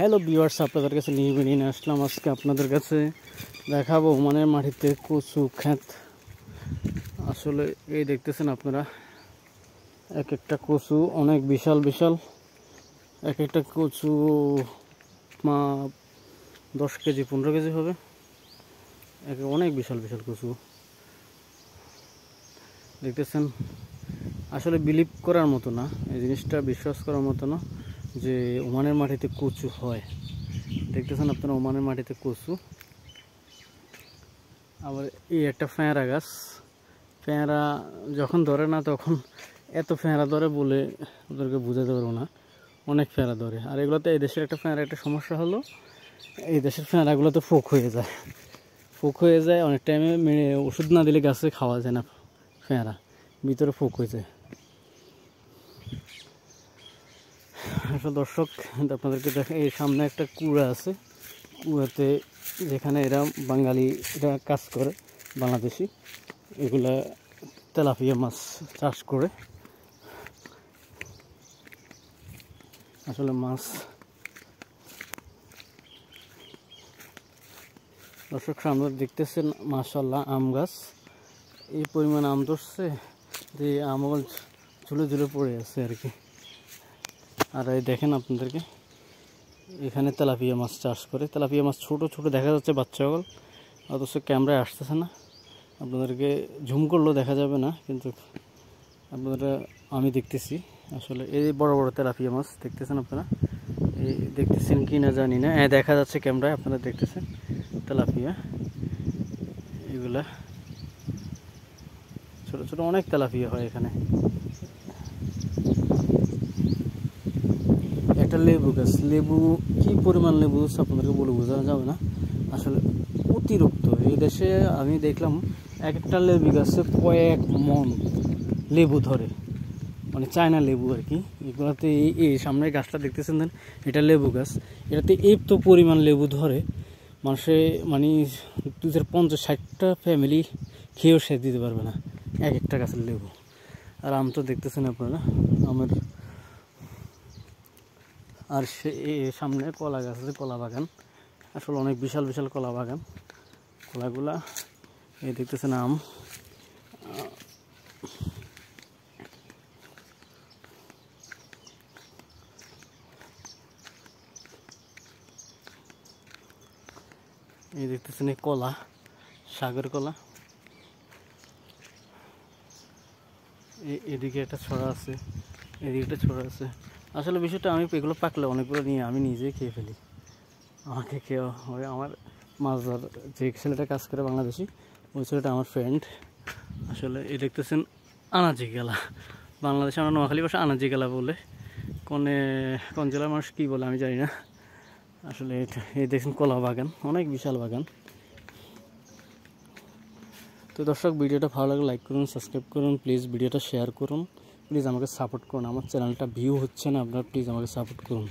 Hello viewers, আপনাদের কাছে নিয়ে নিয়ে আসলাম। আজকে আপনাদের কাছে দেখাবো ওমানের মাটিতে কচু ক্ষেত। আসলে এই দেখতেছেন আপনারা, এক একটা কচু অনেক বিশাল বিশাল। এক একটা কচু 10 কেজি 15 কেজি হবে। অনেক বিশাল বিশাল কচু দেখতেছেন। আসলে বিলিভ করার মতো না, এই জিনিসটা বিশ্বাস করার মতো না যে ওমানের মাটিতে কচু হয়। দেখতেছেন আপনারা ওমানের মাটিতে কচু। আবার এই একটা পেয়ারা গাছ, পেয়ারা যখন ধরে না তখন এত পেয়ারা ধরে বলে ওদেরকে বোঝাতে পারবো না, অনেক পেয়ারা ধরে। আর এগুলোতে এই দেশের একটা পেয়ারা একটা সমস্যা হলো, এই দেশের পেয়ারাগুলোতে ফোক হয়ে যায়। ফোক হয়ে যায় অনেক টাইমে, ওষুধ না দিলে গাছে খাওয়া যায় না, পেয়ারা ভিতরে ফোক হয়ে যায়। আসলে দর্শক আপনাদেরকে দেখেন, এই সামনে একটা কুয়া আছে, কুয়াতে যেখানে এরা বাঙালিরা কাজ করে, বাংলাদেশি, এগুলা তেলাপিয়া মাছ চাষ করে। আসলে মাছ দর্শক সামনে দেখতেছেন মাশাআল্লাহ আম গাছ, এই পরিমাণ আম ধরছে যে আম ঝুলে ঝুলে পড়ে আছে আর কি। আর এই দেখেন আপনাদেরকে, এখানে তেলাপিয়া মাছ চাষ করে। তেলাপিয়া মাছ ছোট ছোট দেখা যাচ্ছে বাচ্চাগুলো, অথচ ক্যামেরায় আসতেছে না, আপনাদেরকে ঝুম করলেও দেখা যাবে না, কিন্তু আপনারা আমি দেখতেছি। আসলে এই বড় বড় তেলাপিয়া মাছ দেখতেছেন আপনারা, এই দেখতেছেন কি না জানি না, দেখা যাচ্ছে ক্যামেরায়, আপনারা দেখতেছেন তেলাপিয়া। এগুলা ছোট ছোট অনেক তেলাপিয়া হয় এখানে। একটা লেবু গাছ, লেবু কি পরিমাণ লেবু আপনাদেরকে বলে বোঝানো যাবে না, আসলে অতিরিক্ত। এই দেশে আমি দেখলাম এক একটা লেবু গাছে কয়েক মন লেবু ধরে, মানে চায়না লেবু আর কি। এগুলোতে এই সামনের গাছটা দেখতেছেন, এটা লেবু গাছ, এটাতে এত পরিমাণ লেবু ধরে, মানুষে মানে 50-60টা ফ্যামিলি খেয়েও শেষ দিতে পারবে না এক একটা গাছের লেবু। আর আম তো দেখতেছেন আপনারা আমের। আর সামনে কলা গাছ আছে, কলা বাগান, আসলে অনেক বিশাল বিশাল কলা বাগান। কলাগুলা এই দেখতেছেন আম। এই দেখতেছেন এই কলা, সাগর কলা। এদিকে একটা ছড়া আছে, এদিকে একটা ছড়া আছে। আসলে বিষয়টা, আমি এগুলো পাকলে অনেকগুলো নিয়ে আমি নিজেই খেয়ে ফেলি, আমাকে খেয়ে হয়। আমার মাছ ধর যে ছেলেটা কাজ করে বাংলাদেশি, ওই ছেলেটা আমার ফ্রেন্ড। আসলে এই দেখতেছেন আনাজি গেলা, বাংলাদেশে আমরা নোয়াখালী ভাষা আনাজি গেলা বলে, কোন জেলার মানুষ কী বলে আমি জানি না। আসলে এই দেখছেন কলা বাগান, অনেক বিশাল বাগান। তো দর্শক, ভিডিওটা ভালো লাগলে লাইক করুন, সাবস্ক্রাইব করুন, প্লিজ ভিডিওটা শেয়ার করুন, প্লিজ আমাকে সাপোর্ট করুন। আমার চ্যানেলটা ভিউ হচ্ছে না, আপনারা প্লিজ আমাকে সাপোর্ট করুন।